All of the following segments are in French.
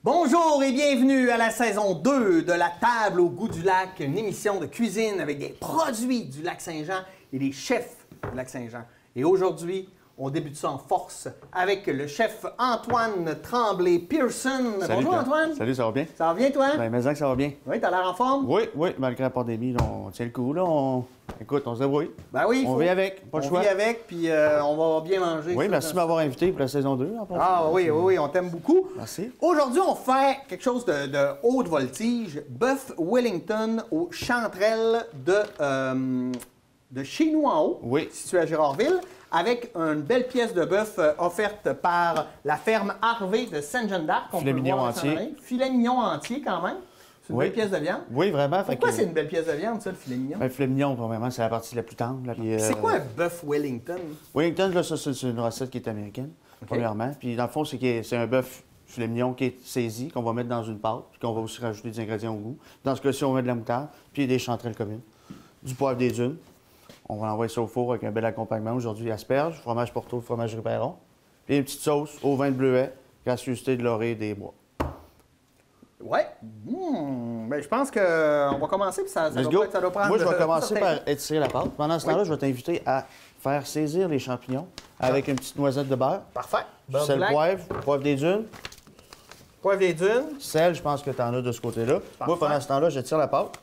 Bonjour et bienvenue à la saison 2 de La Table au goût du lac, une émission de cuisine avec des produits du lac Saint-Jean et des chefs du lac Saint-Jean. Et aujourd'hui, on débute ça en force avec le chef Antoine Tremblay-Pearson. Bonjour Antoine. Salut, ça va bien? Ça va bien toi? Bien, mais que ça va bien. Oui, t'as l'air en forme? Oui, malgré la pandémie, là, on tient le coup. Là, Écoute, on se débrouille. Ben oui, on vit avec, pas le choix. On vit avec, puis on va bien manger. Oui, merci de m'avoir invité pour la saison 2. Oui, on t'aime beaucoup. Merci. Aujourd'hui, on fait quelque chose de haute voltige. Bœuf Wellington aux chanterelles de chez nous en haut, situé à Gérardville, avec une belle pièce de bœuf offerte par la ferme Harvey de Sainte-Jeanne-d'Arc. Filet mignon entier. Filet mignon entier quand même. C'est une belle pièce de viande. Oui, vraiment. Pourquoi c'est une belle pièce de viande, ça, le filet mignon? Le filet mignon, vraiment, c'est la partie la plus tendre. C'est quoi un bœuf Wellington? Wellington, là, ça, c'est une recette qui est américaine, premièrement. Puis dans le fond, c'est un bœuf filet mignon qui est saisi, qu'on va mettre dans une pâte, puis qu'on va aussi rajouter des ingrédients au goût. Dans ce cas-ci, on met de la moutarde, puis des chanterelles communes, du poivre des dunes. On va l'envoyer ça au four avec un bel accompagnement. Aujourd'hui, asperges, fromage Porto, fromage Riperon, puis une petite sauce au vin de bleuet, gracieuseté de laurier des bois. Ouais. Ben, je pense qu'on va commencer, puis ça doit prendre... Moi, je vais commencer par étirer la pâte. Pendant ce temps-là, je vais t'inviter à faire saisir les champignons avec une petite noisette de beurre. Parfait. Sel, poivre des dunes. Poivre des dunes. Sel, je pense que tu en as de ce côté-là. Moi, pendant ce temps-là, je tire la pâte.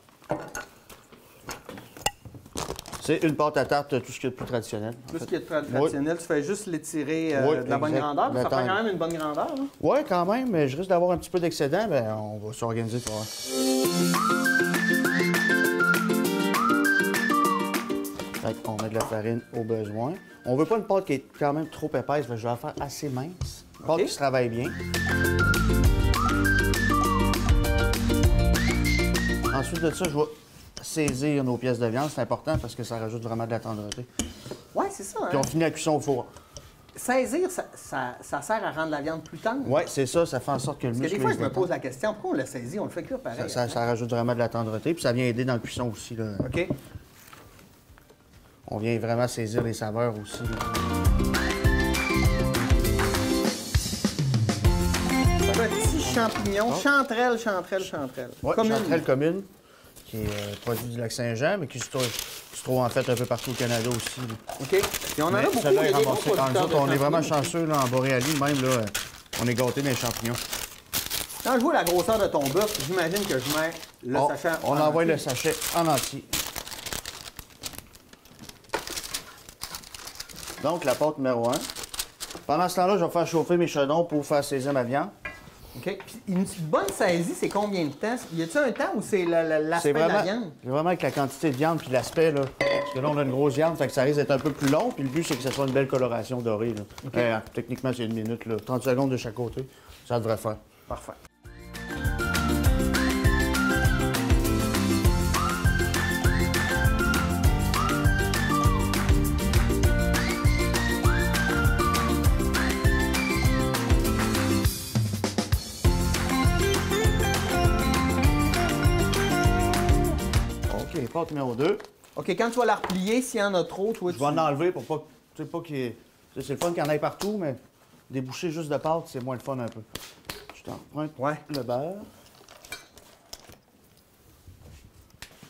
C'est une pâte à tarte, tout ce qui est de plus traditionnel. Tout ce qui est traditionnel, tu fais juste l'étirer de la bonne grandeur. Ça prend quand même une bonne grandeur. Oui, quand même, mais je risque d'avoir un petit peu d'excédent, bien, on va s'organiser pour on met de la farine au besoin. On veut pas une pâte qui est quand même trop épaisse, je vais la faire assez mince. Une pâte qui se travaille bien. Ensuite de ça, je vais saisir nos pièces de viande, c'est important parce que ça rajoute vraiment de la tendreté. Oui, c'est ça. Puis on finit la cuisson au four. Saisir, ça sert à rendre la viande plus tendre? Oui, c'est ça, ça fait en sorte que le muscle... Parce que des fois, je me pose la question, pourquoi on le saisit? On le fait cuire pareil. Ça rajoute vraiment de la tendreté, puis ça vient aider dans la cuisson aussi. Là. OK. On vient vraiment saisir les saveurs aussi. Petit champignon, chanterelle. Oui, chanterelle commune, qui est produit du lac Saint-Jean, mais qui se trouve en fait un peu partout au Canada aussi. Là. OK. Et on en a beaucoup. On est vraiment chanceux là, en Boréalie, même là, on est gâtés dans les champignons. Quand je vois la grosseur de ton bœuf, j'imagine que je mets le sachet en entier. On envoie le sachet en entier. Donc, la pâte numéro 1. Pendant ce temps-là, je vais faire chauffer mes chaudrons pour faire saisir ma viande. OK. Puis une bonne saisie, c'est combien de temps? Y a-t-il un temps où c'est l'aspect de la viande? C'est vraiment avec la quantité de viande puis l'aspect, là. Parce que là, on a une grosse viande, fait que ça risque d'être un peu plus long. Puis le but, c'est que ce soit une belle coloration dorée. Là. Okay. Techniquement, c'est 1 minute, là. 30 secondes de chaque côté. Ça devrait faire. Parfait. Pâte numéro 2. OK, quand tu vas la replier, s'il y en a trop, toi, je vais en enlever pour pas qu'il y ait... C'est le fun qu'il y en ait partout, mais déboucher juste de pâte, c'est moins le fun un peu. Je t'emprunte le beurre.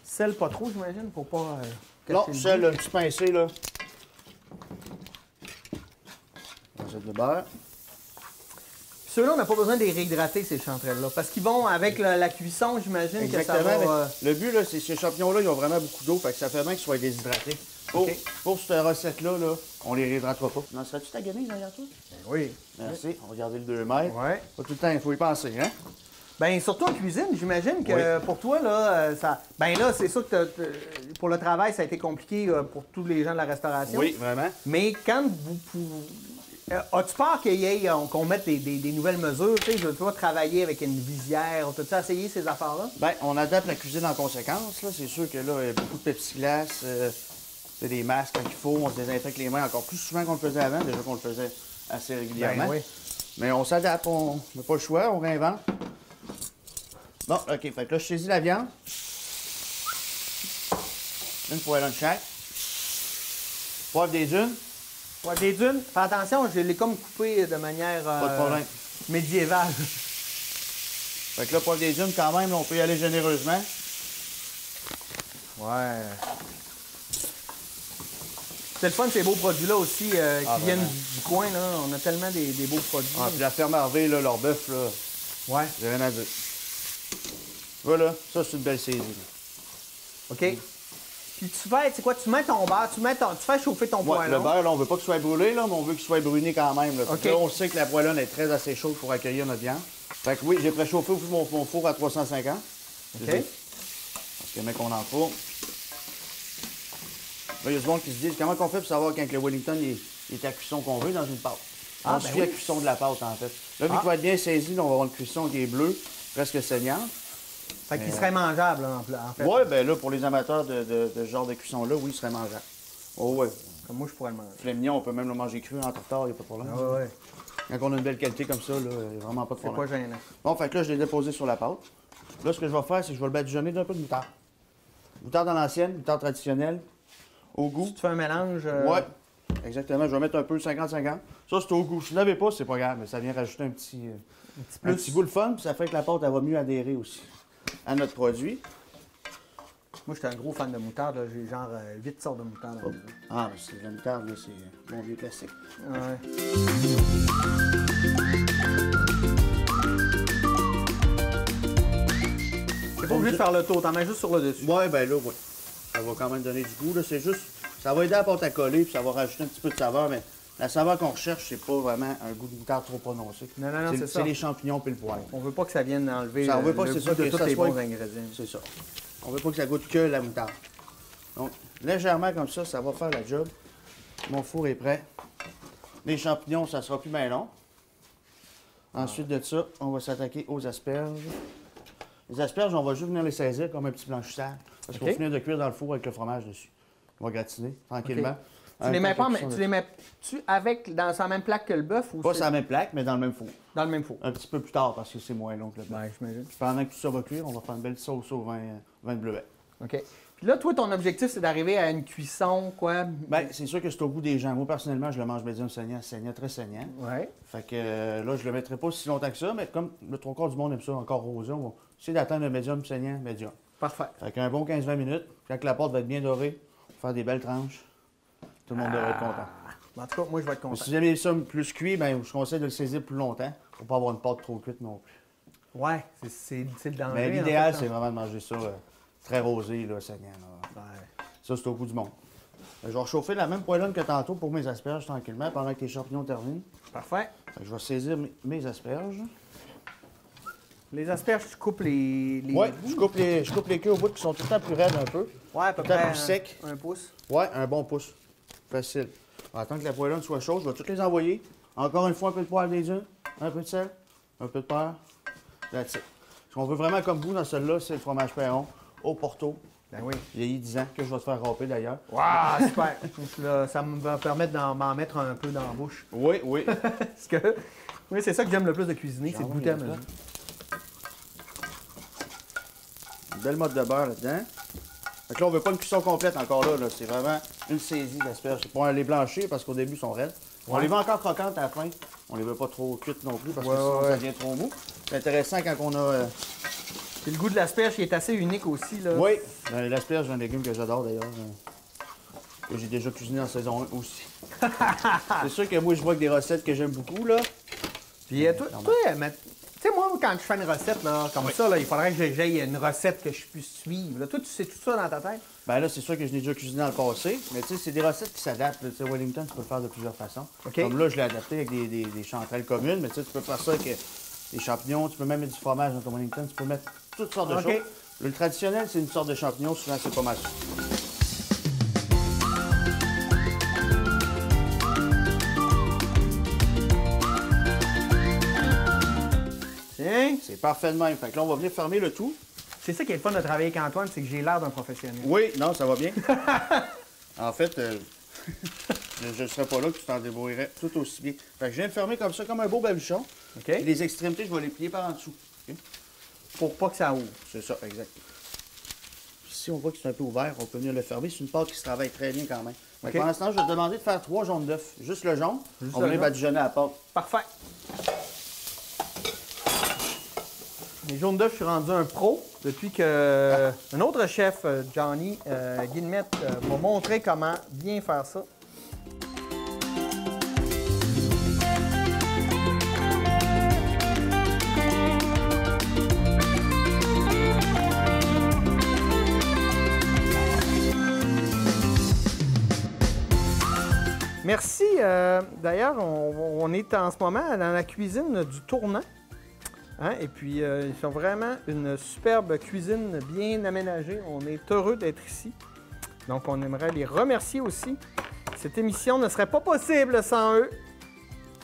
Sel pas trop, j'imagine, pour pas... non, sel, un petit pincé, là. Recette de beurre. Ceux-là, on n'a pas besoin de les réhydrater, ces chanterelles-là, parce qu'ils vont avec la cuisson, j'imagine que ça va... Le but, là, c'est ces champignons-là, ils ont vraiment beaucoup d'eau, fait que ça fait bien qu'ils soient déshydratés. Pour cette recette-là, on les réhydratera pas. Non, serais-tu ta guenille derrière toi? Oui. Merci. On va garder le 2 mètres. Oui. Pas tout le temps, il faut y penser, hein? Bien, surtout en cuisine, j'imagine que pour toi, là, ça... Bien là, c'est sûr que pour le travail, ça a été compliqué pour tous les gens de la restauration. Oui, vraiment. Mais quand vous... As-tu peur qu'on mette des nouvelles mesures? Tu sais, je dois travailler avec une visière. As-tu essayé ces affaires-là? Bien, on adapte la cuisine en conséquence. C'est sûr que là, il y a beaucoup de plexiglas, des masques quand il faut. On se désinfecte les mains encore plus souvent qu'on le faisait avant. Déjà qu'on le faisait assez régulièrement. Ben, oui. Mais on s'adapte, on n'a pas le choix, on réinvente. Bon, OK. Fait que là, je saisis la viande. Une poêlée de chaque. Poivre des dunes. Poivre des dunes. Fais attention, je l'ai comme coupé de manière pas de problème. médiévale. Fait que là, poivre des dunes, quand même, là, on peut y aller généreusement. Ouais. C'est le fun, ces beaux produits-là aussi qui viennent du coin. Là. On a tellement des beaux produits. Ah, puis la ferme Harvey, là, leur bœuf, là, Ouais. j'ai rien à dire. Voilà, ça, c'est une belle saisie. Là. OK. Puis tu fais, c'est quoi? Tu mets ton beurre, tu fais chauffer ton Ouais, poêlon. le beurre, là, on veut pas qu'il soit brûlé, là, mais on veut qu'il soit bruni quand même. Là. OK. Là, on sait que la poêlonne est très assez chaude pour accueillir notre viande. Fait que oui, j'ai préchauffé mon four à 350. OK. Parce que, mec, on en fourre. Là, il y a du monde qui se dit comment on fait pour savoir quand le Wellington est à cuisson qu'on veut dans une pâte. Ah, On ben suit la oui. cuisson de la pâte, en fait. Là, vu qu'il va être bien saisi, là, on va avoir une cuisson qui est bleue, presque saignante. Fait qu'il serait mangeable, là, en fait. Ouais, ben là, pour les amateurs de ce genre de cuisson-là, oui, il serait mangeable. Oh, ouais. Comme moi, je pourrais le manger. Filet mignon, on peut même le manger cru en tartare, il n'y a pas de problème. Ah ouais. Quand on a une belle qualité comme ça, il n'y a vraiment pas de C'est problème. pas gênant. Bon, fait que là, je l'ai déposé sur la pâte. Là, ce que je vais faire, c'est que je vais le badigeonner d'un peu de moutarde. Moutarde à l'ancienne, moutarde traditionnelle, au goût. Tu fais un mélange. Ouais, exactement. Je vais mettre un peu 50-50. Ça, c'est au goût. Si vous n'avez pas, c'est pas grave, mais ça vient rajouter un petit goût le fun, puis ça fait que la pâte, elle va mieux adhérer aussi à notre produit. Moi, j'étais un gros fan de moutarde. Là. J'ai genre 8 sortes de moutarde. Là. Ah, mais c'est la moutarde, là, c'est mon vieux classique. Ouais. T'es pas obligé de faire le tour, t'en mets juste sur le dessus. Ouais, ben là, oui. Ça va quand même donner du goût, là. C'est juste, ça va aider à la pâte à coller, puis ça va rajouter un petit peu de saveur, mais la saveur qu'on recherche, c'est pas vraiment un goût de moutarde trop prononcé. Non, c'est ça. C'est les champignons puis le poivre. On veut pas que ça vienne enlever Ça, on veut pas le que goût c'est ça, de que tous ça les soit- bons ingrédients. C'est ça. On veut pas que ça goûte que la moutarde. Donc, légèrement comme ça va faire la job. Mon four est prêt. Les champignons, ça sera plus bien long. Ensuite de ça, on va s'attaquer aux asperges. Les asperges, on va juste venir les saisir comme un petit blanchissage. Parce qu'on va finir de cuire dans le four avec le fromage dessus. On va gratiner tranquillement. Tu les mets pas, mais tu les mets-tu avec dans la même plaque que le bœuf ou Pas c'est sur la même plaque, mais dans le même four. dans le même four? Un petit peu plus tard parce que c'est moins long que le blanc. Ben, j'imagine. Puis pendant que tout ça va cuire, on va faire une belle sauce au vin de bleuet. OK. Puis là, toi, ton objectif, c'est d'arriver à une cuisson, quoi? Bien, c'est sûr que c'est au goût des gens. Moi, personnellement, je le mange médium saignant, très saignant. Ouais. Fait que là, je le mettrai pas si longtemps que ça, mais comme le trois quarts du monde aime ça encore rosé, on va essayer d'atteindre un médium saignant, médium. Parfait. Fait qu'un bon 15-20 minutes, quand la pâte va être bien dorée, on va faire des belles tranches. Tout le monde devrait être content. En tout cas, moi, je vais être Mais content. si vous aimez ça plus cuit, ben, je conseille de le saisir plus longtemps pour pas avoir une pâte trop cuite non plus. Ouais, c'est le danger. Mais en l'idéal, fait, c'est vraiment de manger ça très rosé, là, saignant. Là. Ouais. Ça, c'est au goût du monde. Je vais rechauffer la même poêlonne que tantôt pour mes asperges tranquillement pendant que les champignons terminent. Parfait. Fait que je vais saisir mes asperges. Les asperges, tu coupes les... Ouais, je coupe les queues au bout qui sont tout le temps plus raides un peu. Ouais, à peu tout le temps près plus sec. un pouce. Ouais, un bon pouce. Facile. Attends que la poêlonne soit chaude, je vais toutes les envoyer. Encore une fois, un peu de poivre des dunes, un peu de sel, un peu de beurre. That's it. Ce qu'on veut vraiment comme goût dans celle-là, c'est le fromage Perron au Porto. Ben oui. Vieilli 10 ans, que je vais te faire râper d'ailleurs. Wow, super. Donc là, ça me va permettre m'en mettre un peu dans la bouche. Oui, oui. Parce que, oui, c'est ça que j'aime le plus de cuisiner, c'est de goûter à mesure. Une belle mode de beurre là-dedans. Fait que là, on veut pas une cuisson complète encore là. C'est vraiment une saisie d'asperges. C'est pour les blanchir parce qu'au début, ils sont raides. On Ouais. les veut encore croquantes à la fin. On les veut pas trop cuites non plus parce que sinon, ça devient trop mou. C'est intéressant quand on a... Puis le goût de l'asperge qui est assez unique aussi. Là. Oui, l'asperge, c'est un légume que j'adore d'ailleurs. Que j'ai déjà cuisiné en saison 1 aussi. C'est sûr que moi, je vois que des recettes que j'aime beaucoup, là. Puis toi, mais, tu sais, moi, quand je fais une recette là, comme ça, là, il faudrait que j'aille une recette que je puisse suivre. Là, toi, tu sais tout ça dans ta tête? Ben là, c'est sûr que je l'ai déjà cuisiné dans le passé, mais tu sais, c'est des recettes qui s'adaptent. Tu sais, Wellington, tu peux le faire de plusieurs façons. OK. Comme là, je l'ai adapté avec des chanterelles communes, mais tu sais, tu peux faire ça avec des champignons, tu peux même mettre du fromage dans ton Wellington, tu peux mettre toutes sortes de OK. choses. Le traditionnel, c'est une sorte de champignon, souvent c'est pas mal ça. Tiens, C'est parfait de même. Fait que là, on va venir fermer le tout. c'est ça qui est le fun de travailler avec Antoine, c'est que j'ai l'air d'un professionnel. Oui, non, ça va bien. En fait, je ne serais pas là que tu t'en débrouillerais tout aussi bien. Fait que je viens de fermer comme ça, comme un beau baluchon. OK? Et les extrémités, je vais les plier par en dessous. OK? Pour pas que ça ouvre. C'est ça, exact. Si on voit que c'est un peu ouvert, on peut venir le fermer. C'est une pâte qui se travaille très bien quand même. Fait que OK. pendant ce temps, je vais te demander de faire 3 jaunes d'œufs. Juste le jaune. On va le venir jaune. badigeonner la pâte. Parfait. Les jaunes d'œufs, je suis rendu un pro depuis que un autre chef, Johnny Guillemette, m'a montré comment bien faire ça. Merci. D'ailleurs, on est en ce moment dans la cuisine du Tournant. Hein? Et puis, ils sont vraiment une superbe cuisine bien aménagée. On est heureux d'être ici. Donc, on aimerait les remercier aussi. Cette émission ne serait pas possible sans eux.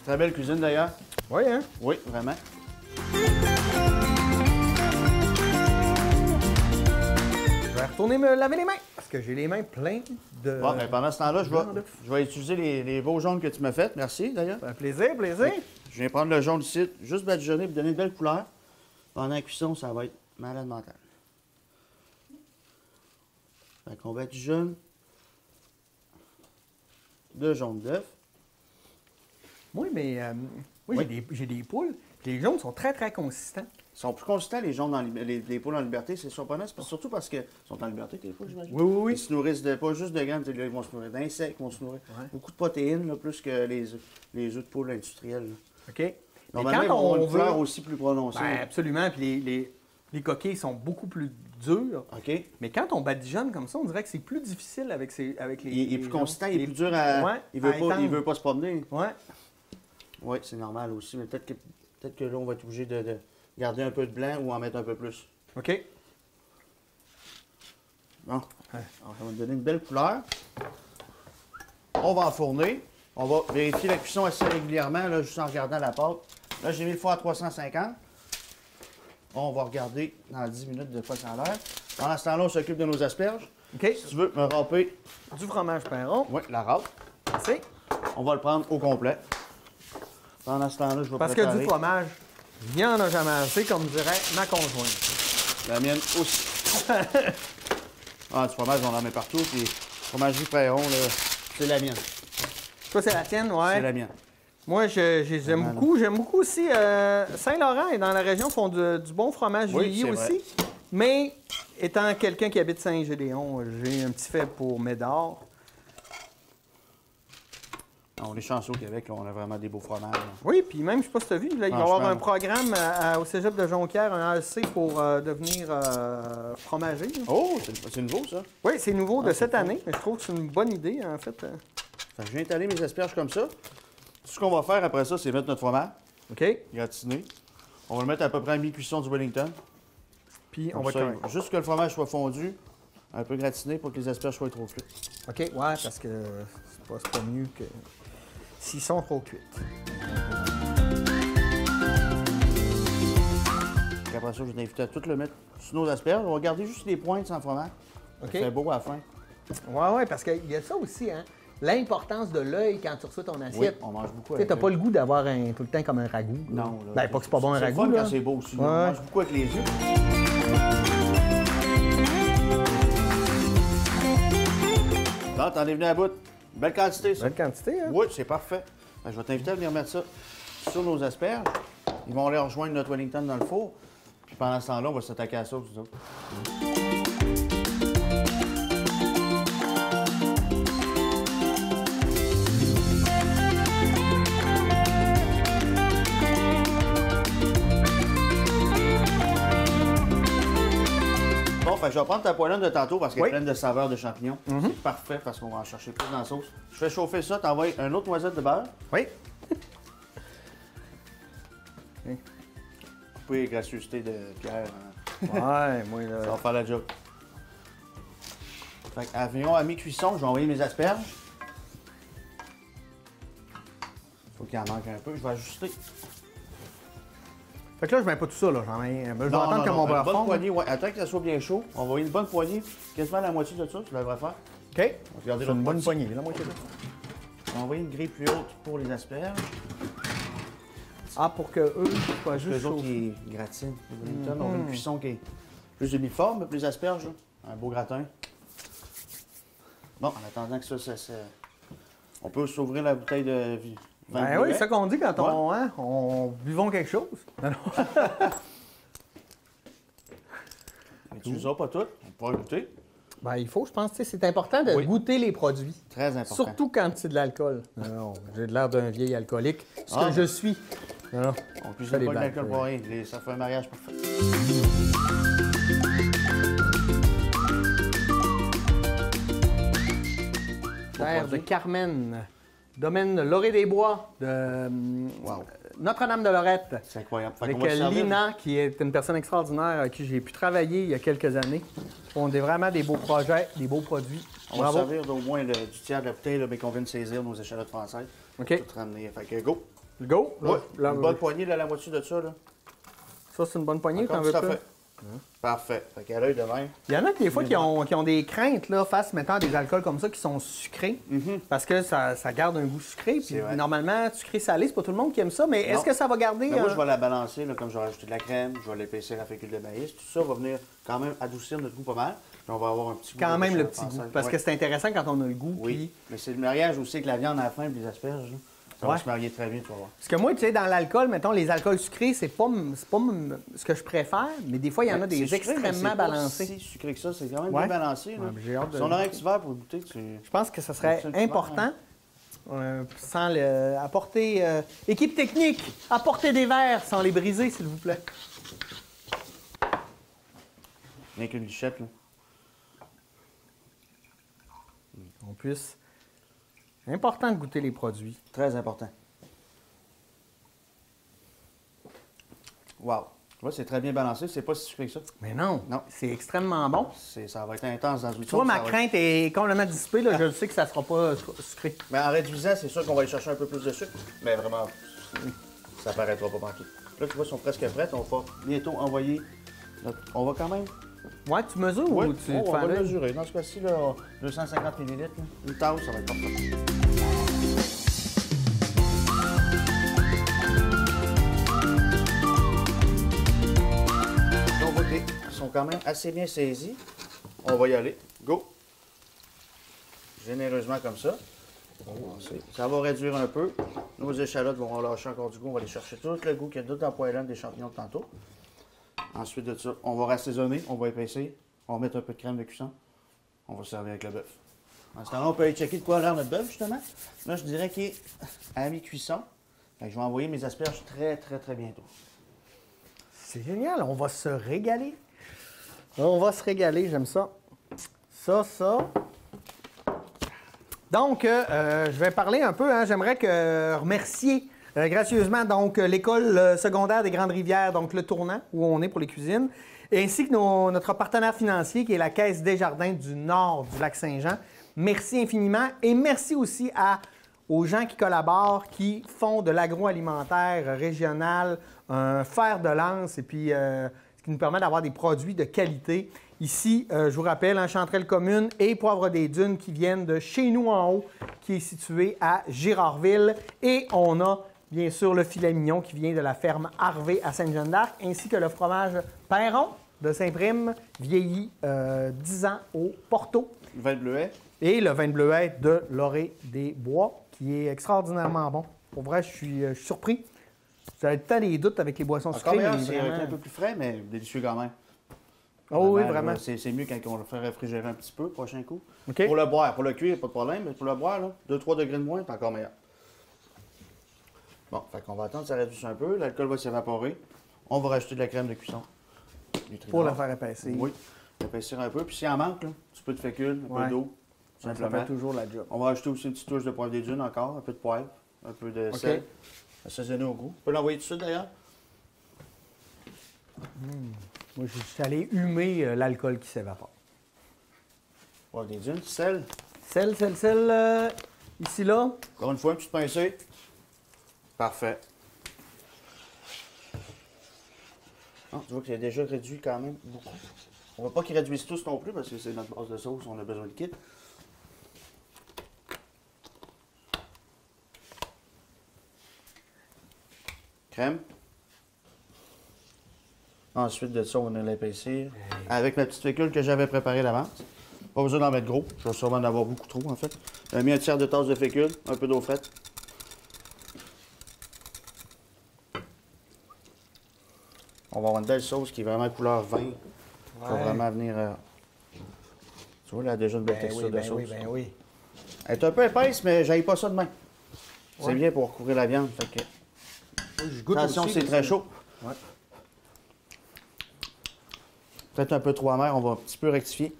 Très belle cuisine d'ailleurs. Oui, hein? Oui, vraiment. Je vais retourner me laver les mains parce que j'ai les mains pleines de... Bon, ben, pendant ce temps-là, je vais utiliser les beaux jaunes que tu m'as fait. Merci d'ailleurs. Un plaisir, plaisir. Je viens prendre le jaune ici, juste badigeonner pour donner une belle couleur. Pendant la cuisson, ça va être malade mental. Fait qu'on badigeonne 2 jaunes d'œufs. Oui, mais moi, j'ai des poules. Les jaunes sont très, très consistants. Ils sont plus consistants, les jaunes, les poules en liberté. C'est surprenant, surtout parce qu'ils sont en liberté, tes poules, j'imagine. Oui, oui, oui. Ils se nourrissent pas juste de graines, ils vont se nourrir d'insectes, ils vont se nourrir beaucoup de protéines, là, plus que les œufs de poules industriels. Là. OK. Normalement, ils vont avoir une couleur aussi plus prononcée. Ben, absolument. Puis les coquilles sont beaucoup plus dures. OK. Mais quand on badigeonne comme ça, on dirait que c'est plus difficile avec les... Il est plus consistant, il est plus dur à... Ouais, il veut pas se promener. Oui. Oui, c'est normal aussi, mais peut-être que là, on va être obligé de garder un peu de blanc ou en mettre un peu plus. OK. Bon. Ça va nous donner une belle couleur. On va enfourner. On va vérifier la cuisson assez régulièrement, là, juste en regardant la pâte. Là, j'ai mis le four à 350. On va regarder dans 10 minutes de quoi ça a l'air. Pendant ce temps-là, on s'occupe de nos asperges. OK. Si tu veux me râper... Du fromage Perron. Oui, la râpe. Merci. On va le prendre au complet. Pendant ce temps-là, je vais Parce que du fromage, il n'y en a jamais assez, comme dirait ma conjointe. La mienne aussi. Du fromage, on en met partout. Puis, fromagerie Perron, là, c'est la mienne. Toi, c'est la tienne, ouais. C'est la mienne. Moi, je les aime beaucoup. J'aime beaucoup aussi. Saint-Laurent et dans la région font du bon fromage vieilli aussi. Vrai. Mais étant quelqu'un qui habite Saint-Gédéon, j'ai un petit faible pour Médard. On est chanceux au Québec, là, on a vraiment des beaux fromages. Là. Oui, puis même, je ne sais pas si tu as vu, là, il va y avoir un programme au Cégep de Jonquière, un AEC pour devenir fromager. Là. Oh, c'est nouveau, ça? Oui, c'est nouveau de cette année, mais je trouve que c'est une bonne idée, en fait. Fait que je viens étaler mes asperges comme ça. Tout ce qu'on va faire après ça, c'est mettre notre fromage. OK. Gratiné. On va le mettre à peu près à mi-cuisson du Wellington. Puis on va correct. Juste que le fromage soit fondu, un peu gratiné pour que les asperges soient trop cuites. OK, ouais, parce que c'est pas mieux que s'ils sont trop cuites. Et après ça, je vais t'inviter à tout le mettre sur nos asperges. On va garder juste les pointes sans fromage. OK. Ça fait beau à la fin. Ouais, parce qu'il y a ça aussi, hein. L'importance de l'œil quand tu reçois ton assiette. Oui, on mange beaucoup avec l'œil. Tu n'as pas le goût d'avoir tout le temps comme un ragoût. Là. Non. Là, ben, pas que c'est pas bon un ragoût. C'est fun là. quand c'est beau aussi. Ouais. On mange beaucoup avec les yeux. Bon, t'en es venu à bout. Belle quantité, ça. Belle quantité, hein? Oui, c'est parfait. Ben, je vais t'inviter à venir mettre ça sur nos asperges. Ils vont aller rejoindre notre Wellington dans le four. Puis pendant ce temps-là, on va s'attaquer à ça, nous autres. Bon, fait que je vais prendre ta poêlonne de tantôt parce qu'elle est pleine de saveurs de champignons. C'est parfait parce qu'on va en chercher plus dans la sauce. Je fais chauffer ça, t'envoies une autre noisette de beurre. Oui. Couper les gracieusetés de Pierre. Hein. Ouais, moi là. Ça va faire la job. Fait qu'environ à mi-cuisson, je vais envoyer mes asperges. Faut qu'il en manque un peu, je vais ajuster. Fait que là, je mets pas tout ça, là. Je vais attendre que mon beurre fonde. Ouais. Attends que ça soit bien chaud. On va envoyer une bonne poignée, quasiment la moitié de ça, tu devrais faire. OK. On va garder c'est une bonne moitié. poignée, la moitié de ça. On va envoyer une grille plus haute pour les asperges. Ah, pour que eux soient juste Les autres qui gratinent. On veut une cuisson qui est plus uniforme, mais plus les asperges, là. Un beau gratin. Bon, en attendant que ça on peut s'ouvrir la bouteille de vin. Ben oui, c'est ça qu'on dit quand on buvons quelque chose. Mais tu ne les as pas toutes. On pourra goûter. Ben, il faut, je pense, c'est important de goûter les produits. Très important. Surtout quand c'est de l'alcool. Non, j'ai l'air d'un vieil alcoolique. Ce que je suis. Non. On cuisine pas de l'alcool pour rien. Ça fait un mariage parfait. Terre de Carmen. Domaine Lorée-des-Bois de Notre-Dame-de-Lorette. C'est incroyable. Avec Lina, qui est une personne extraordinaire avec qui j'ai pu travailler il y a quelques années. On a vraiment des beaux projets, des beaux produits. On va servir d'au moins du tiers de la bouteille, là, mais qu'on vient de saisir nos échalotes françaises. OK. Tout ramener. Fait que go. Go. Ouais. Une bonne poignée, là, la moitié de ça. Là. Ça, c'est une bonne poignée, t'en encore veux tout à pas? fait. Parfait. Fait qu'à l'œil de même. Il y en a des fois qui ont des craintes là, face mettant des alcools comme ça qui sont sucrés. Parce que ça garde un goût sucré. Puis normalement, sucré-salé, c'est pas tout le monde qui aime ça. Mais est-ce que ça va garder. Moi, je vais la balancer, là, comme je vais rajouter de la crème, je vais l'épaissir à fécule de maïs. Tout ça va venir quand même adoucir notre goût pas mal. Puis on va avoir un petit goût. Quand même le petit goût. Parce que c'est intéressant quand on a le goût. Oui. Puis... Mais c'est le mariage aussi avec la viande à la fin et les asperges. Là. Ça va se marier très bien, tu vas voir. Parce que moi, tu sais, dans l'alcool, mettons, les alcools sucrés, c'est pas ce que je préfère, mais des fois, il y en a des extrêmement balancés. C'est si sucré que ça, c'est quand même bien balancé. Là. J'ai hâte de... Si on aurait un petit verre pour goûter, Je pense que ce serait important, sans le... apporter... Équipe technique, apportez des verres sans les briser, s'il vous plaît. Rien qu'une lichette, là. On puisse... Important de goûter les produits. Très important. Wow. Tu vois, c'est très bien balancé. C'est pas si sucré que ça. Mais non. C'est extrêmement bon. Ça va être intense dans une sauce. Tu vois, ma crainte est complètement dissipée. Là. Je sais que ça sera pas sucré. Mais en réduisant, c'est sûr qu'on va aller chercher un peu plus de sucre. Mais vraiment, ça paraîtra pas partout. Là, tu vois, ils sont presque prêts. On va bientôt envoyer On va quand même... Ouais, tu mesures ou tu on va fais mesurer. Dans ce cas-ci, là, 250 ml, là, une tasse, ça va être parfait. On voit qu'ils sont quand même assez bien saisis. On va y aller. Go! Généreusement comme ça. Ça va réduire un peu. Nos échalotes vont relâcher encore du goût. On va aller chercher tout le goût qu'il y a dans le poêlon des champignons de tantôt. Ensuite de ça, on va rassaisonner, on va épaissir, on va mettre un peu de crème de cuisson, on va servir avec le bœuf. En ce temps-là, on peut aller checker de quoi a l'air notre bœuf, justement. Là, je dirais qu'il est à mi-cuisson. Je vais envoyer mes asperges très, très, très bientôt. C'est génial, on va se régaler. On va se régaler, j'aime ça. Ça. Donc, je vais parler un peu, j'aimerais remercier gracieusement donc l'école secondaire des Grandes Rivières, donc le Tournant, où on est pour les cuisines, ainsi que notre partenaire financier qui est la Caisse Desjardins du Nord du Lac-Saint-Jean. Merci infiniment et merci aussi aux gens qui collaborent, qui font de l'agroalimentaire régional un fer de lance et puis ce qui nous permet d'avoir des produits de qualité. Ici, je vous rappelle, Chanterelle Commune et Poivre des Dunes qui viennent de chez nous en haut, qui est situé à Girardville. Et on a bien sûr le filet mignon qui vient de la ferme Harvey à Sainte-Jeanne-d'Arc, ainsi que le fromage Perron de Saint-Prime, vieilli 10 ans au Porto. Le vin de bleuet. Et le vin de bleuet de Lorée-des-Bois, qui est extraordinairement bon. Pour vrai, je suis surpris. J'avais le temps des doutes avec les boissons sucrées. Meilleur, c'est un peu plus frais, mais délicieux quand même. Oh oui, vraiment. C'est mieux quand on le fait réfrigérer un petit peu, prochain coup. Okay. Pour le boire, pour le cuire, pas de problème, mais pour le boire, 2-3 degrés de moins, c'est encore meilleur. Bon, fait qu'on va attendre que ça réduise un peu, l'alcool va s'évaporer. On va rajouter de la crème de cuisson. Pour la faire épaissir. Oui, épaissir un peu. Puis s'il en manque, là, un petit peu de fécule, un peu d'eau, simplement. Ça fait toujours la job. On va ajouter aussi une petite touche de poivre des dunes encore, un peu de poivre, un peu de sel. Assaisonner au goût. On peut l'envoyer tout de suite d'ailleurs. Moi, je suis allé humer l'alcool qui s'évapore. Poivre des dunes, sel. Sel, ici, là. Encore une fois, une petite pincée. Parfait. Ah, tu vois que c'est déjà réduit quand même beaucoup. On ne va pas qu'ils réduisent tous non plus parce que c'est notre base de sauce, on a besoin de kit. Crème. Ensuite de ça, on a l'épaissir. Avec ma petite fécule que j'avais préparée d'avance. Pas besoin d'en mettre gros. Je vais sûrement en avoir beaucoup trop, en fait. J'ai mis un tiers de tasse de fécule, un peu d'eau frette. On va avoir une belle sauce qui est vraiment couleur vin. Il faut vraiment venir... Tu vois, là, déjà une belle texture de sauce. Ben oui. Elle est un peu épaisse, mais j'aille pas ça de même. C'est bien pour recouvrir la viande. Fait que... Je goûte attention, aussi, c'est très chaud. Ouais. Peut-être un peu trop amer, on va un petit peu rectifier.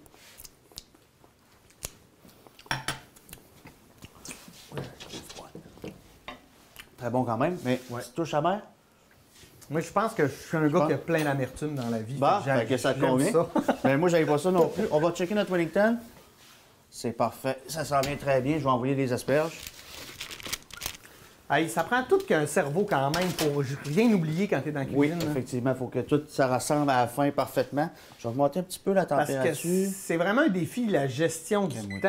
Très bon quand même, mais petite touche amère. Moi, je pense que je suis un gars qui a plein d'amertume dans la vie. Bah, fait que ça te convient. Mais moi, j'avais pas ça non plus. On va checker notre Wellington. C'est parfait. Ça s'en vient très bien. Je vais envoyer des asperges. Hey, ça prend tout qu'un cerveau quand même pour rien oublier quand tu es dans la cuisine. Oui, là. effectivement. Il faut que tout ça ressemble à la fin parfaitement. Je vais augmenter un petit peu la Parce température. que c'est vraiment un défi, la gestion du temps,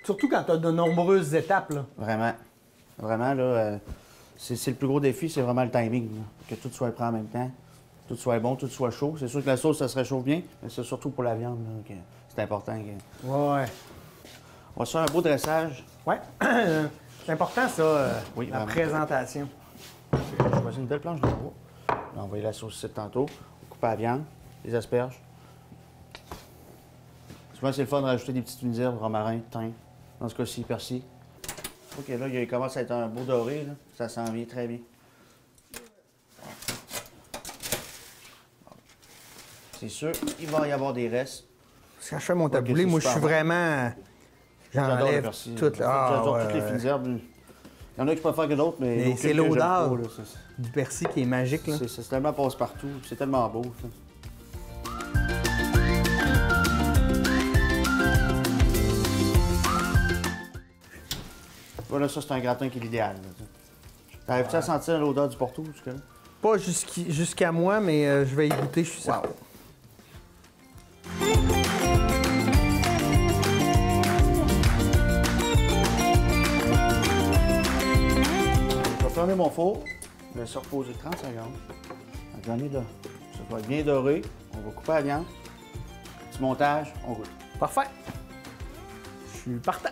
surtout quand tu as de nombreuses étapes. Là. Vraiment. Vraiment, là, c'est le plus gros défi, c'est vraiment le timing. Là. Que tout soit prêt en même temps, tout soit bon, tout soit chaud. C'est sûr que la sauce, ça se réchauffe bien, mais c'est surtout pour la viande là, que c'est important. Ouais. On va se faire un beau dressage. Ouais. C'est important, ça, Oui, la vraiment. présentation. J'ai choisi une belle planche de bois. On va envoyer la sauce ici tantôt. On coupe la viande, les asperges. Souvent, c'est le fun de rajouter des petites fines herbes, romarin, thym. Dans ce cas-ci, persil. OK, là, il commence à être un beau doré. Là. Ça s'en vient très bien. C'est sûr, il va y avoir des restes. Quand je fais mon taboulé, c'est moi, je suis super bon. vraiment... J'adore le J'enlève persil. tout. J'adore toutes les fines herbes. Il y en a qui préfèrent que d'autres, mais... Mais c'est aucune que j'aime l'odeur pas, là. du persil qui est magique. Là. C'est tellement passe-partout. C'est tellement beau, ça. Voilà, ça, c'est un gratin qui est l'idéal. T'arrives-tu à sentir l'odeur du Porto jusque-là? Pas jusqu'à moi, mais je vais y goûter, je suis certain. Je vais fermer mon four, je vais se reposer 30 secondes. Attendez là, ça va être bien doré. On va couper la viande. Petit montage, on goûte. Parfait. Je suis partant.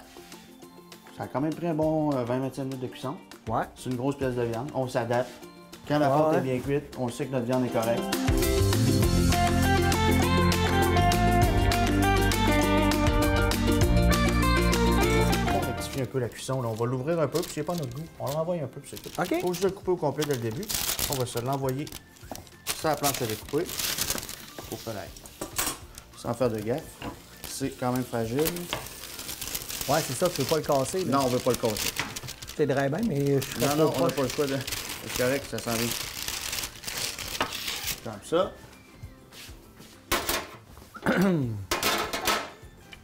Ça a quand même pris un bon 20-25 minutes de cuisson. Ouais. C'est une grosse pièce de viande. On s'adapte. Quand la pâte est bien cuite, on sait que notre viande est correcte. On rectifie un peu la cuisson. Là. On va l'ouvrir un peu, puis c'est pas notre goût. On l'envoie un peu, puis c'est tout. OK. Faut juste le couper au complet dès le début. On va se l'envoyer sur la planche à découper. Pour faire sans faire de gaffe. C'est quand même fragile. Ouais, c'est ça, tu veux pas le casser. Là. Non, on veut pas le casser. Je t'aiderais bien, mais je suis Non, non, on n'a pas le choix de... C'est correct, ça s'en vient. Comme ça.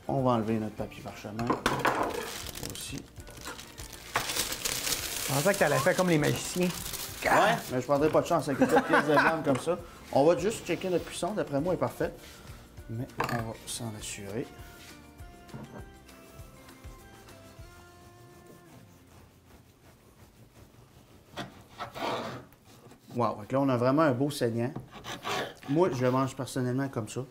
On va enlever notre papier parchemin. Aussi. Je pensais que tu allais faire comme les magiciens. Ouais, mais je prendrai pas de chance avec une petite pièce de viande comme ça. On va juste checker notre cuisson. D'après moi, elle est parfaite. Mais on va s'en assurer. Wow, donc là, on a vraiment un beau saignant. Moi, je le mange personnellement comme ça.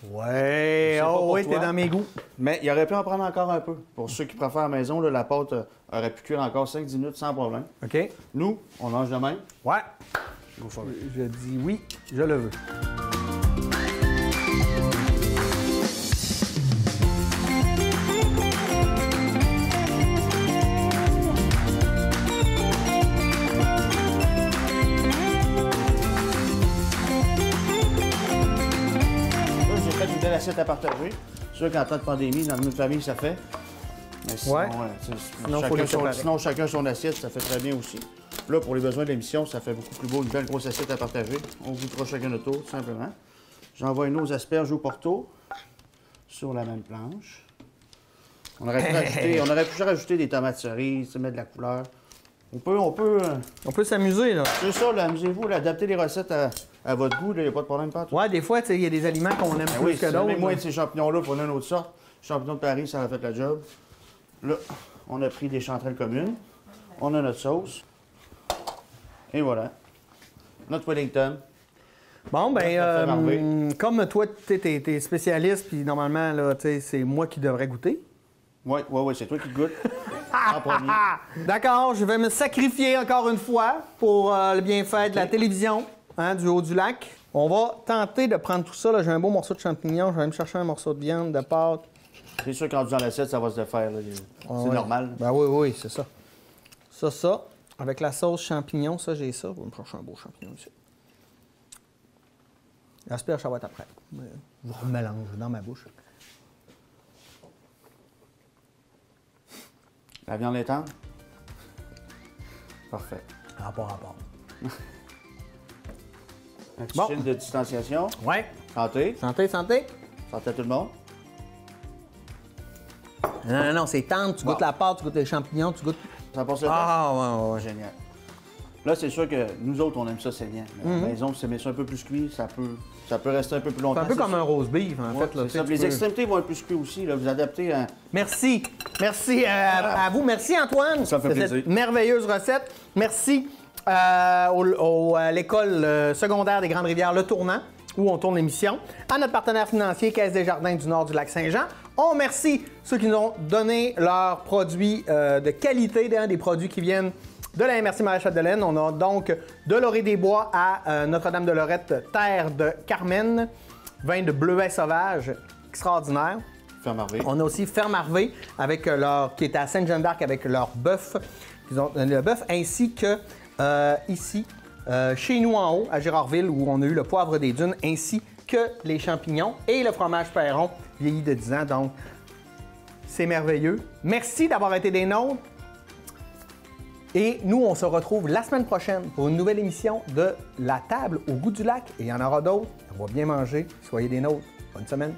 Ouais, pas oh pour oui, toi. t'es dans mes goûts. Mais il aurait pu en prendre encore un peu. Pour ceux qui préfèrent à la maison, là, la pâte aurait pu cuire encore 5-10 minutes sans problème. OK? Nous, on mange de même. Ouais. Go for it. Je dis oui, je le veux. Là, j'ai fait une belle assiette à partager. C'est sûr qu'en temps de pandémie, dans notre famille, ça fait. Mais sinon, Ouais. Sinon, faut les séparer. sinon, chacun son assiette, ça fait très bien aussi. Là, pour les besoins de l'émission, ça fait beaucoup plus beau, une belle grosse assiette à partager. On goûtera chacun notre tour, tout simplement. J'envoie nos asperges au Porto sur la même planche. On aurait pu rajouter des tomates cerises, mettre de la couleur. On peut. S'amuser, là. C'est ça, là, amusez-vous, là, adapter les recettes à votre goût, il n'y a pas de problème pas. Ouais, des fois, tu sais, il y a des aliments qu'on aime plus Oui, que si d'autres. on met moins de ces champignons-là, pour une autre sorte. Champignons de Paris, ça a fait la job. Là, on a pris des chanterelles communes. On a notre sauce. Et voilà. Notre Wellington. Bon, Ça fait marver. comme toi, tu es spécialiste, puis normalement, là, tu sais, c'est moi qui devrais goûter. Oui, c'est toi qui goûtes. En premier. D'accord, je vais me sacrifier encore une fois pour le bienfait de la télévision, hein, du Haut-du-Lac. On va tenter de prendre tout ça. Là. J'ai un beau morceau de champignon. Je vais aller me chercher un morceau de viande, de pâte. C'est sûr, quand tu dans l'assiette, ça va se défaire. C'est Ouais. normal. Ben oui, c'est ça. Ça. Avec la sauce champignon, ça, j'ai ça. Je vais me chercher un beau champignon ici. L'asperge, ça va être après. Je remélange dans ma bouche. La viande est tendre? Parfait. Rapport. Un petit Bon. film de distanciation. Ouais. Santé. Santé. Santé à tout le monde. Non, c'est tendre. Tu goûtes la pâte, tu goûtes les champignons, tu goûtes... Ça passe le temps? Ah, ouais. Génial. Là, c'est sûr que nous autres, on aime ça saignant. Mais à la maison, si tu mets ça un peu plus cuit, ça peut rester un peu plus longtemps. C'est un peu comme un rose beef, en fait. Là, c'est ça. Les extrémités vont être plus cuits aussi. Là. Vous adaptez à... Merci. Merci à vous. Merci, Antoine. Ça me fait de plaisir. cette merveilleuse recette. Merci à l'école secondaire des Grandes-Rivières, Le Tournant, où on tourne l'émission. À notre partenaire financier, Caisse des Jardins du Nord du Lac-Saint-Jean. On remercie ceux qui nous ont donné leurs produits de qualité, des produits qui viennent de la MRC Maréchal-de-Laine. On a donc de Lorée-des-Bois à Notre-Dame-de-Lorette, terre de Carmen, vin de bleuet sauvage, extraordinaire. Ferme Harvey. On a aussi Ferme Harvey avec qui est à Sainte-Jeanne-d'Arc avec leur bœuf. Ils ont le bœuf ainsi que ici, chez nous en haut, à Gérardville, où on a eu le poivre des dunes, ainsi que les champignons et le fromage Perron, vieilli de 10 ans. Donc, c'est merveilleux. Merci d'avoir été des nôtres. Et nous, on se retrouve la semaine prochaine pour une nouvelle émission de La Table au goût du lac. Et il y en aura d'autres. On va bien manger. Soyez des nôtres. Bonne semaine.